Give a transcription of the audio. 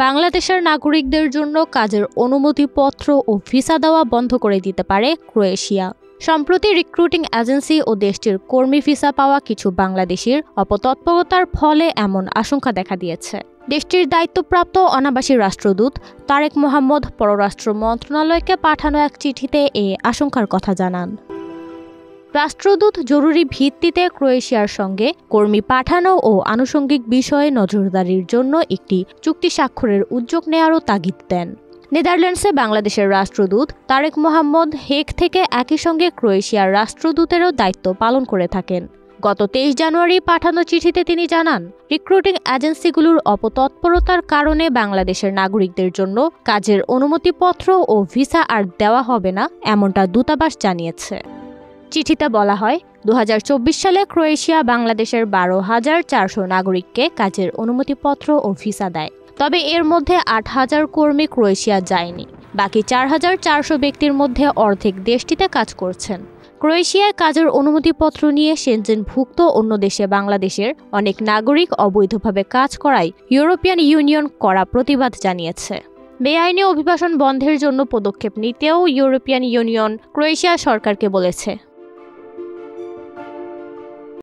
বাংলাদেশের নাগরিকদের জন্য কাজের অনুমতিপত্র ও ভিসা দেওয়া বন্ধ করে দিতে পারে ক্রোয়েশিয়া। সম্প্রতি রিক্রুটিং এজেন্সি ও দেশটির কর্মী ভিসা পাওয়া কিছু বাংলাদেশির অপতৎপরতার ফলে এমন আশঙ্কা দেখা দিয়েছে। দেশটির দায়িত্বপ্রাপ্ত অনাবাসী রাষ্ট্রদূত তারেক মোহাম্মদ পররাষ্ট্র মন্ত্রণালয়কে পাঠানো এক চিঠিতে এ আশঙ্কার কথা জানান। রাষ্ট্রদূত জরুরি ভিত্তিতে ক্রোয়েশিয়ার সঙ্গে কর্মী পাঠানো ও আনুষঙ্গিক বিষয়ে নজরদারির জন্য একটি চুক্তি স্বাক্ষরের উদ্যোগ নেয়ারও তাগিদ দেন। নেদারল্যান্ডসে বাংলাদেশের রাষ্ট্রদূত তারেক মোহাম্মদ হেগ থেকে একই সঙ্গে ক্রোয়েশিয়ার রাষ্ট্রদূতেরও দায়িত্ব পালন করে থাকেন। গত 23 জানুয়ারি পাঠানো চিঠিতে তিনি জানান, রিক্রুটিং এজেন্সিগুলোর অপতৎপরতার কারণে বাংলাদেশের নাগরিকদের জন্য কাজের অনুমতিপত্র ও ভিসা আর দেওয়া হবে না, এমনটা দূতাবাস জানিয়েছে। চিঠিতে বলা হয়, 2024 সালে ক্রোয়েশিয়া বাংলাদেশের 12,400 নাগরিককে কাজের অনুমতিপত্র ও ভিসা দেয়। তবে এর মধ্যে 8,000 কর্মী ক্রোয়েশিয়া যায়নি। বাকি 4,400 ব্যক্তির মধ্যে অর্ধেক দেশটিতে কাজ করছেন। ক্রোয়েশিয়ায় কাজের অনুমতিপত্র নিয়ে সেনজেনভুক্ত অন্য দেশে বাংলাদেশের অনেক নাগরিক অবৈধভাবে কাজ করায় ইউরোপিয়ান ইউনিয়ন কড়া প্রতিবাদ জানিয়েছে। বেআইনি অভিবাসন বন্ধের জন্য পদক্ষেপ নিতেও ইউরোপিয়ান ইউনিয়ন ক্রোয়েশিয়া সরকারকে বলেছে।